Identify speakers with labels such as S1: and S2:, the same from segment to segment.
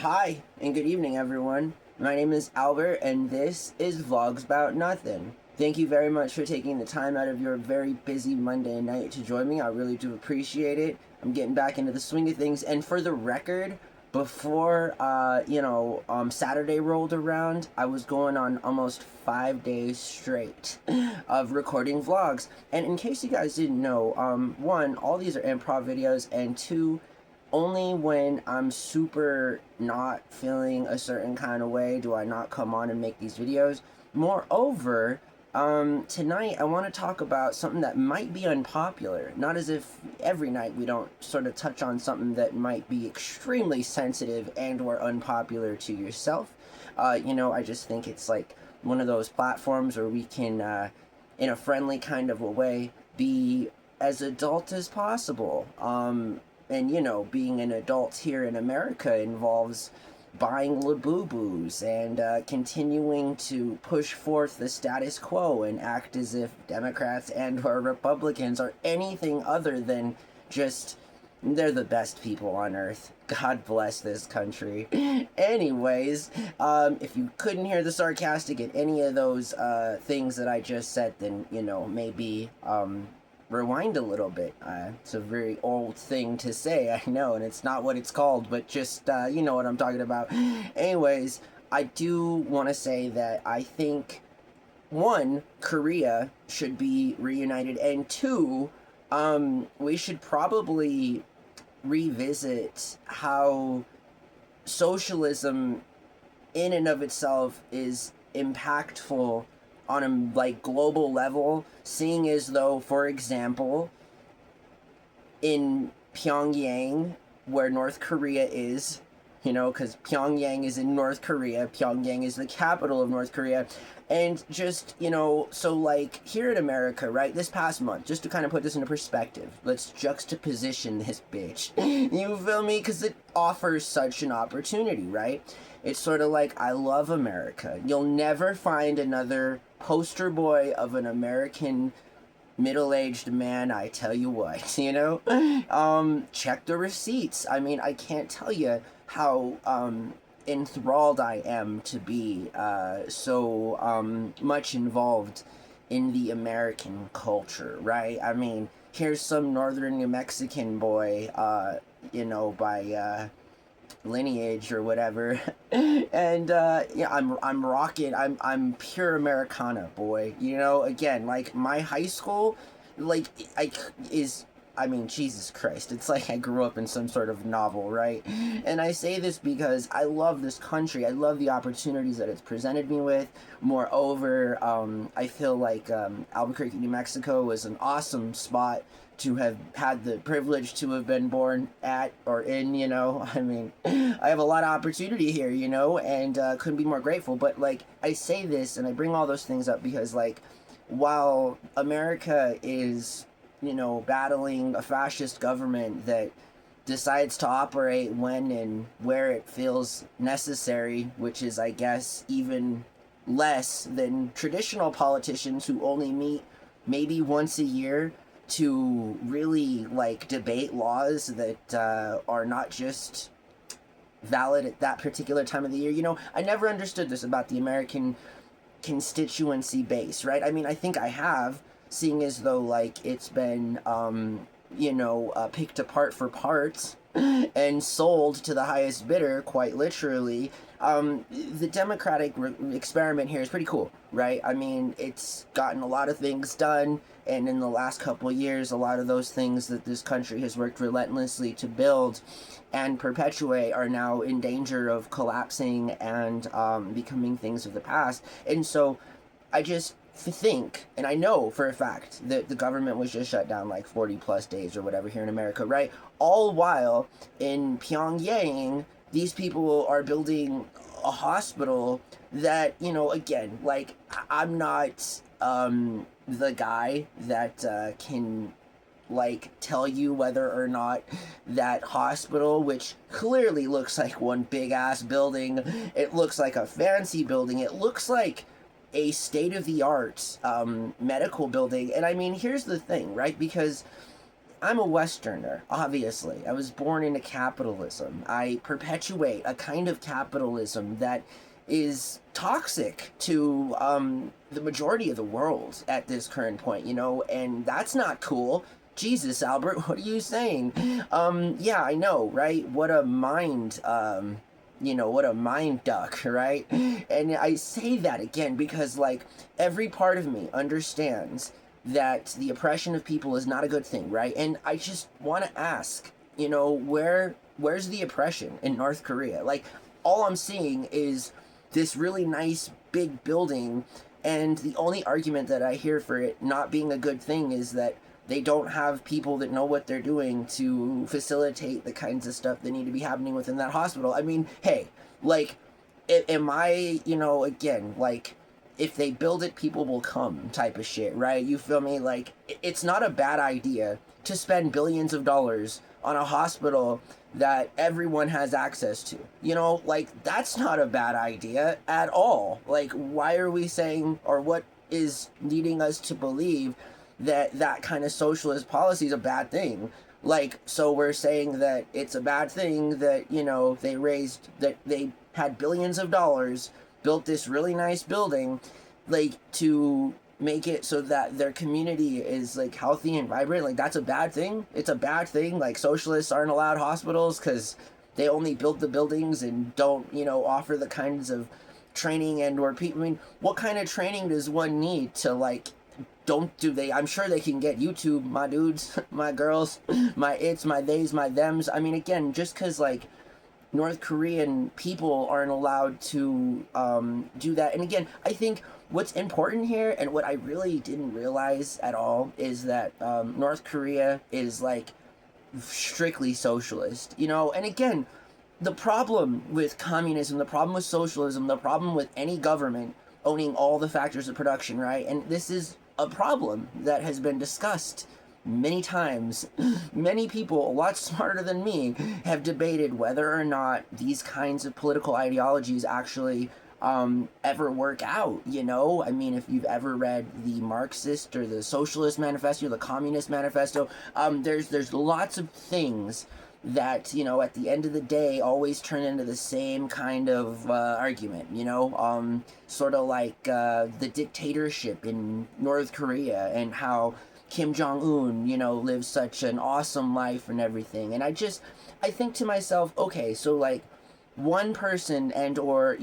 S1: Hi, and good evening, everyone. My name is Albert, and this is Vlogs About Nothing. Thank you very much for taking the time out of your very busy Monday night to join me. I really do appreciate it. I'm getting back into the swing of things, and for the record, before Saturday rolled around, I was going on almost 5 days straight of recording vlogs. And in case you guys didn't know, one, all these are improv videos, and two, only when I'm super not feeling a certain kind of way do I not come on and make these videos. Moreover, tonight I want to talk about something that might be unpopular. Not as if every night we don't sort of touch on something that might be extremely sensitive and or unpopular to yourself. I just think it's like one of those platforms where we can, in a friendly kind of a way, be as adult as possible. And being an adult here in America involves buying Labubu's and continuing to push forth the status quo and act as if Democrats and or Republicans are anything other than just, they're the best people on earth. God bless this country. Anyways, if you couldn't hear the sarcastic in any of those things that I just said, then, maybe rewind a little bit. It's a very old thing to say, I know, and it's not what it's called, but just, you know what I'm talking about. Anyways, I do want to say that I think, one, Korea should be reunited, and two, we should probably revisit how socialism in and of itself is impactful on a global level, seeing as though, for example, in Pyongyang, where North Korea is, because Pyongyang is in North Korea, Pyongyang is the capital of North Korea, and just, so here in America, right, this past month, just to kind of put this into perspective, let's juxtaposition this bitch, you feel me, because it offers such an opportunity, right? It's sort of like, I love America. You'll never find another poster boy of an American middle-aged man, I tell you what, check the receipts. I mean, I can't tell you how enthralled I am to be so much involved in the American culture, right? I mean, here's some northern New Mexican boy, by lineage or whatever, and I'm rocking. I'm pure Americana, boy. Again, my high school, Jesus Christ, it's like I grew up in some sort of novel, right? And I say this because I love this country. I love the opportunities that it's presented me with. Moreover, I feel like Albuquerque, New Mexico was an awesome spot to have had the privilege to have been born at or in, I have a lot of opportunity here, and couldn't be more grateful. But, I say this and I bring all those things up because, while America is, battling a fascist government that decides to operate when and where it feels necessary, which is, I guess, even less than traditional politicians who only meet maybe once a year to really debate laws that are not just valid at that particular time of the year. I never understood this about the American constituency base, right? I mean, I think I have, seeing as though it's been picked apart for parts and sold to the highest bidder, quite literally. The democratic experiment here is pretty cool, right? I mean, it's gotten a lot of things done, and in the last couple of years, a lot of those things that this country has worked relentlessly to build and perpetuate are now in danger of collapsing and becoming things of the past. And so I just think, and I know for a fact that the government was just shut down 40 plus days or whatever here in America, right? All while in Pyongyang, these people are building a hospital that, again, I'm not the guy that can tell you whether or not that hospital, which clearly looks like one big ass building, it looks like a fancy building, it looks like a state-of-the-art medical building. And I mean, here's the thing, right? Because I'm a Westerner, obviously. I was born into capitalism. I perpetuate a kind of capitalism that is toxic to the majority of the world at this current point, and that's not cool. Jesus, Albert, what are you saying? Yeah, I know, right? What a mind, what a mind duck, right? And I say that again because, like, every part of me understands that the oppression of people is not a good thing, right? And I just want to ask, where's the oppression in North Korea? Like, all I'm seeing is this really nice big building, and the only argument that I hear for it not being a good thing is that they don't have people that know what they're doing to facilitate the kinds of stuff that need to be happening within that hospital. I mean, hey, like, am I, again, like, if they build it, people will come type of shit, right? You feel me? Like, it's not a bad idea to spend billions of dollars on a hospital that everyone has access to. Like, that's not a bad idea at all. Like, why are we saying, or what is leading us to believe that kind of socialist policy is a bad thing? Like, so we're saying that it's a bad thing that, they had billions of dollars, built this really nice building, like, to make it so that their community is, like, healthy and vibrant. Like, that's a bad thing? It's a bad thing? Like, socialists aren't allowed hospitals because they only build the buildings and don't, offer the kinds of training and or people. I mean, what kind of training does one need to, like, I'm sure they can get YouTube, my dudes, my girls, my its, my theys, my thems. I mean, again, just because, like, North Korean people aren't allowed to do that. And again, I think what's important here, and what I really didn't realize at all, is that North Korea is, like, strictly socialist, and again, the problem with communism, the problem with socialism, the problem with any government owning all the factors of production, right? And this is a problem that has been discussed many times. Many people, a lot smarter than me, have debated whether or not these kinds of political ideologies actually ever work out, I mean, if you've ever read the Marxist or the Socialist Manifesto, the Communist Manifesto, there's lots of things that, at the end of the day always turn into the same kind of argument, sort of like the dictatorship in North Korea and how Kim Jong-un, lives such an awesome life and everything. And I think to myself, okay, so, like, one person and or,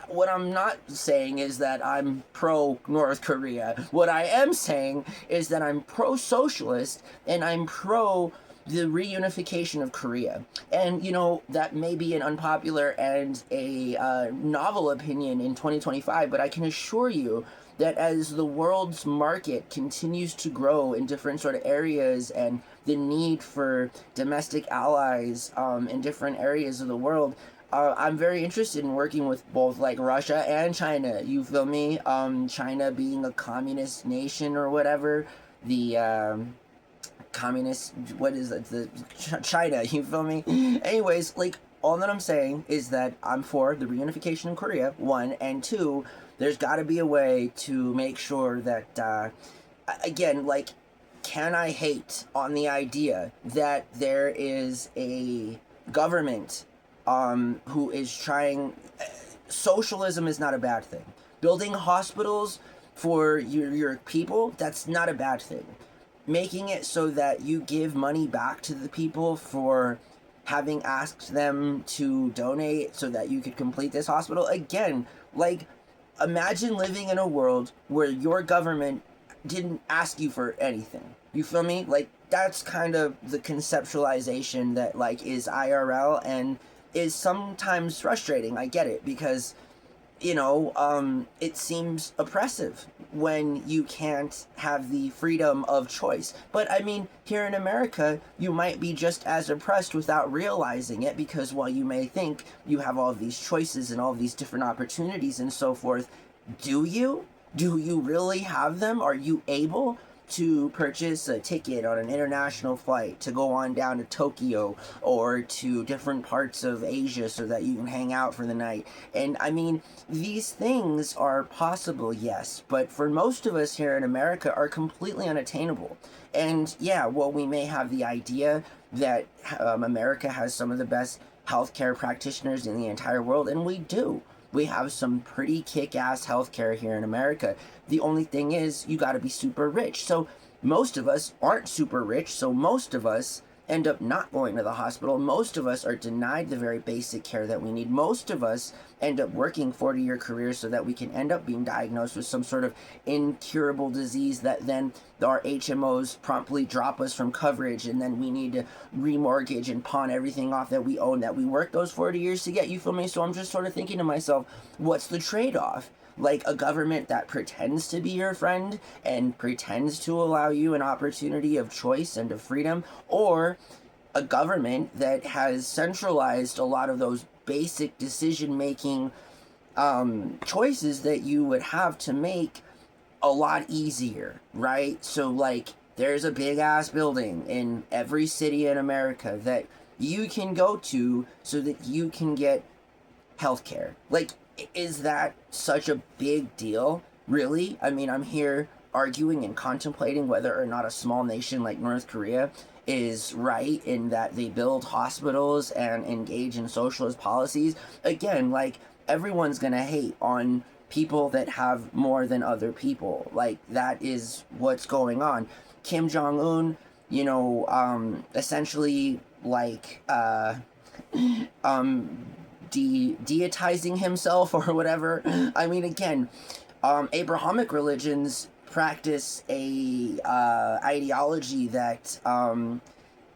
S1: what I'm not saying is that I'm pro North Korea. What I am saying is that I'm pro-socialist and I'm pro the reunification of Korea. And, that may be an unpopular and a novel opinion in 2025, but I can assure you that as the world's market continues to grow in different sort of areas, and the need for domestic allies in different areas of the world, I'm very interested in working with both, like, Russia and China. You feel me? China being a communist nation or whatever. The communist, what is it? The China, you feel me? Anyways, like, all that I'm saying is that I'm for the reunification of Korea, one, and two, there's got to be a way to make sure that, again, like, can I hate on the idea that there is a government who is trying... Socialism is not a bad thing. Building hospitals for your people, that's not a bad thing. Making it so that you give money back to the people for having asked them to donate so that you could complete this hospital, again, like, imagine living in a world where your government didn't ask you for anything. You feel me? Like, that's kind of the conceptualization that, like, is IRL and is sometimes frustrating. I get it, because, it seems oppressive when you can't have the freedom of choice. But, I mean, here in America, you might be just as oppressed without realizing it, because while you may think you have all of these choices and all of these different opportunities and so forth, do you? Do you really have them? Are you able to purchase a ticket on an international flight to go on down to Tokyo or to different parts of Asia so that you can hang out for the night. And I mean, these things are possible, yes, but for most of us here in America are completely unattainable. And yeah, well, we may have the idea that America has some of the best healthcare practitioners in the entire world, and we do. We have some pretty kick-ass healthcare here in America. The only thing is, you gotta be super rich. So most of us aren't super rich, so most of us end up not going to the hospital. Most of us are denied the very basic care that we need. Most of us end up working 40-year careers so that we can end up being diagnosed with some sort of incurable disease that then our HMOs promptly drop us from coverage, and then we need to remortgage and pawn everything off that we own that we worked those 40 years to get. You feel me? So I'm just sort of thinking to myself, what's the trade-off? Like a government that pretends to be your friend and pretends to allow you an opportunity of choice and of freedom, or a government that has centralized a lot of those basic decision-making choices that you would have to make a lot easier, right? So like, there's a big ass building in every city in America that you can go to so that you can get healthcare. Like, is that such a big deal? Really? I mean, I'm here arguing and contemplating whether or not a small nation like North Korea is right in that they build hospitals and engage in socialist policies. Again, like, everyone's gonna hate on people that have more than other people. Like, that is what's going on. Kim Jong-un, you know, essentially, like, deitizing himself or whatever. I mean, again, Abrahamic religions practice a ideology that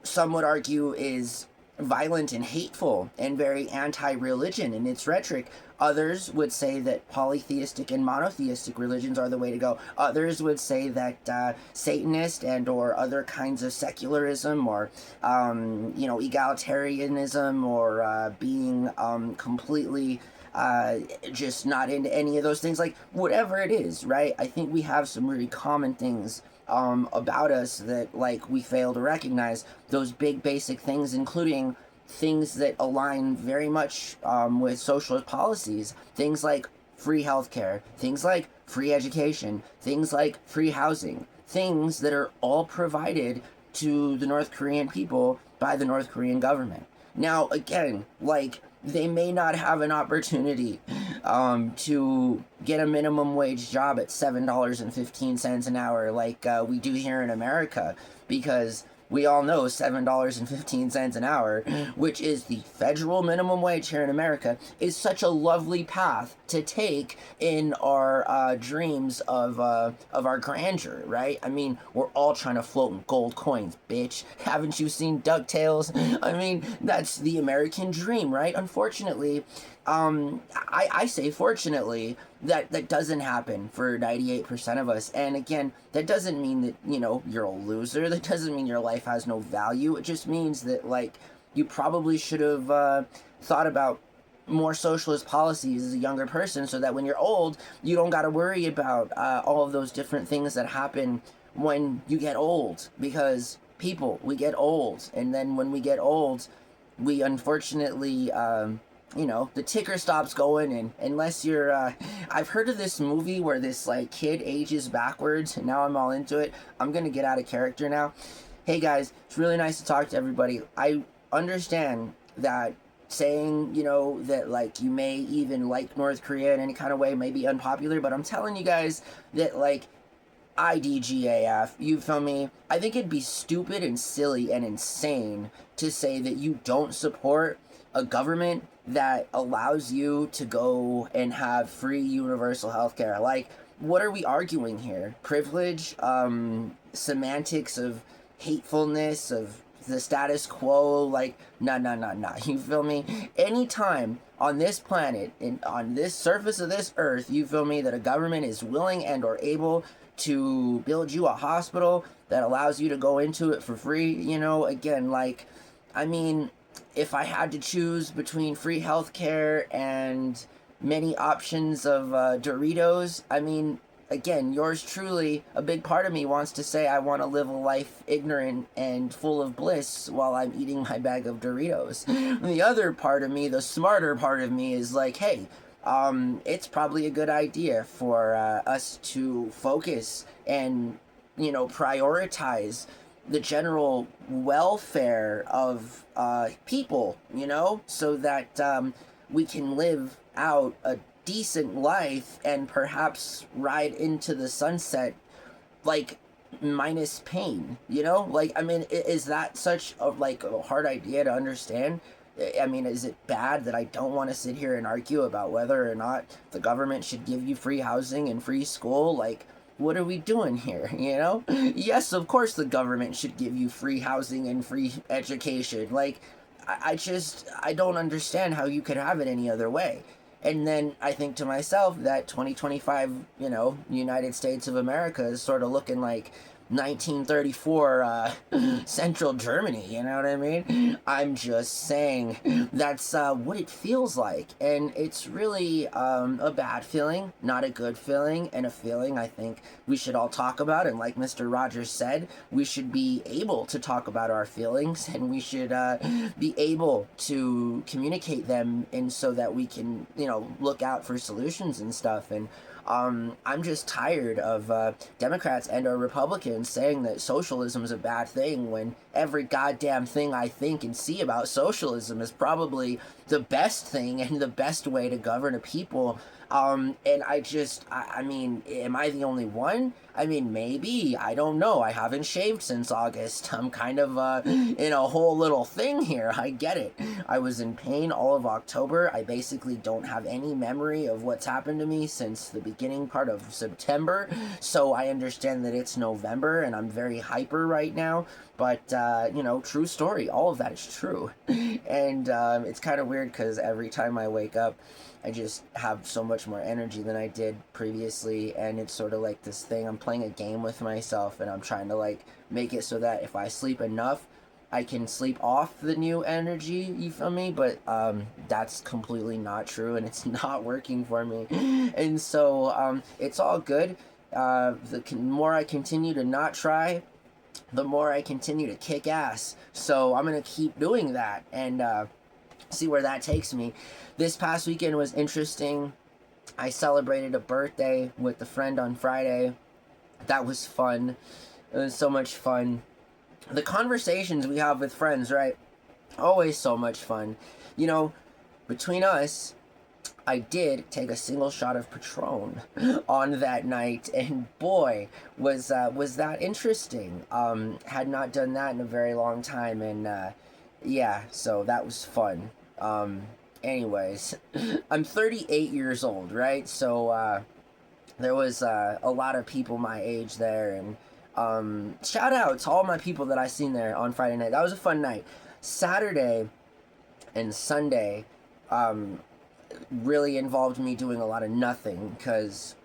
S1: some would argue is violent and hateful and very anti-religion in its rhetoric. Others would say that polytheistic and monotheistic religions are the way to go. Others would say that Satanist and or other kinds of secularism or, you know, egalitarianism or being completely just not into any of those things, like whatever it is, right? I think we have some really common things about us that, like, we fail to recognize. Those big basic things, including things that align very much with socialist policies, things like free healthcare, things like free education, things like free housing, things that are all provided to the North Korean people by the North Korean government. Now, again, like, they may not have an opportunity to get a minimum wage job at $7.15 an hour like we do here in America, because we all know $7.15 an hour, which is the federal minimum wage here in America, is such a lovely path to take in our dreams of our grandeur, right? I mean, we're all trying to float in gold coins, bitch. Haven't you seen DuckTales? I mean, that's the American dream, right? Unfortunately, I say fortunately, that doesn't happen for 98% of us. And again, that doesn't mean that, you know, you're a loser. That doesn't mean your life has no value. It just means that, like, you probably should have thought about more socialist policies as a younger person, so that when you're old, you don't got to worry about all of those different things that happen when you get old. Because people, we get old, and then when we get old, we unfortunately you know, the ticker stops going, and unless you're, I've heard of this movie where this, like, kid ages backwards, and now I'm all into it. I'm gonna get out of character now. Hey guys, it's really nice to talk to everybody. I understand that saying, you know, that, like, you may even like North Korea in any kind of way may be unpopular, but I'm telling you guys that, like, IDGAF, you feel me? I think it'd be stupid and silly and insane to say that you don't support a government that allows you to go and have free universal healthcare. Like, what are we arguing here? Privilege? Semantics of hatefulness, of the status quo? Like, nah. You feel me? Anytime on this planet, on this surface of this earth, you feel me, that a government is willing and or able to build you a hospital that allows you to go into it for free, you know, again, like, I mean, if I had to choose between free healthcare and many options of Doritos, I mean, again, yours truly, a big part of me wants to say I want to live a life ignorant and full of bliss while I'm eating my bag of Doritos. The other part of me, the smarter part of me, is like, hey, it's probably a good idea for us to focus and, prioritize the general welfare of people, so that we can live out a decent life and perhaps ride into the sunset like minus pain, like, I mean, is that such a hard idea to understand? I mean, is it bad that I don't want to sit here and argue about whether or not the government should give you free housing and free school? Like, what are we doing here, Yes, of course the government should give you free housing and free education. Like, I don't understand how you could have it any other way. And then I think to myself that 2025, United States of America is sort of looking like 1934 Central Germany, you know what I mean? I'm just saying that's what it feels like. And it's really a bad feeling, not a good feeling, and a feeling I think we should all talk about. And like Mr. Rogers said, we should be able to talk about our feelings, and we should be able to communicate them, and so that we can, look out for solutions and stuff. And I'm just tired of Democrats and or Republicans saying that socialism is a bad thing, when every goddamn thing I think and see about socialism is probably the best thing and the best way to govern a people. And I mean, am I the only one? I mean, maybe. I don't know. I haven't shaved since August. I'm kind of in a whole little thing here. I get it. I was in pain all of October. I basically don't have any memory of what's happened to me since the beginning part of September. So I understand that it's November and I'm very hyper right now. But, true story. All of that is true. And it's kind of weird because every time I wake up, I just have so much more energy than I did previously, and it's sort of like this thing. I'm playing a game with myself, and I'm trying to make it so that if I sleep enough, I can sleep off the new energy, you feel me? But that's completely not true, and it's not working for me. And so it's all good. The more I continue to not try, the more I continue to kick ass. So I'm going to keep doing that, and see where that takes me. This past weekend was interesting. I celebrated a birthday with a friend on Friday. That was fun. It was so much fun. The conversations we have with friends, right? Always so much fun. Between us, I did take a single shot of Patron on that night, and boy, was that interesting. Had not done that in a very long time, and yeah, so that was fun. Anyways, I'm 38 years old, right? So there was a lot of people my age there, and shout out to all my people that I seen there on Friday night. That was a fun night. Saturday and Sunday really involved me doing a lot of nothing, because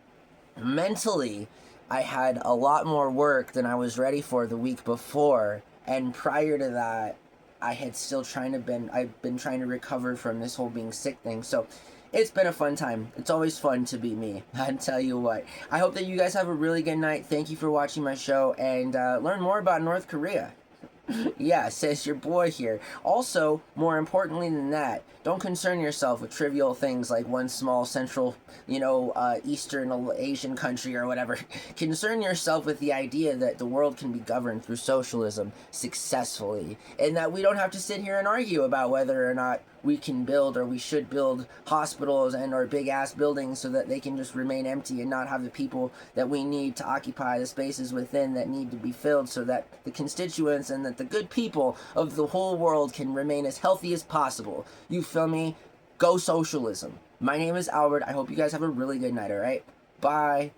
S1: mentally I had a lot more work than I was ready for the week before, and prior to that I've been trying to recover from this whole being sick thing. So it's been a fun time. It's always fun to be me. I tell you what. I hope that you guys have a really good night. Thank you for watching my show, and learn more about North Korea. Yeah, says your boy here. Also, more importantly than that, don't concern yourself with trivial things like one small central, Eastern Asian country or whatever. Concern yourself with the idea that the world can be governed through socialism successfully, and that we don't have to sit here and argue about whether or not we can build or we should build hospitals and or big ass buildings so that they can just remain empty and not have the people that we need to occupy the spaces within that need to be filled, so that the constituents and that the good people of the whole world can remain as healthy as possible. You feel me? Go socialism. My name is Albert. I hope you guys have a really good night, alright? Bye.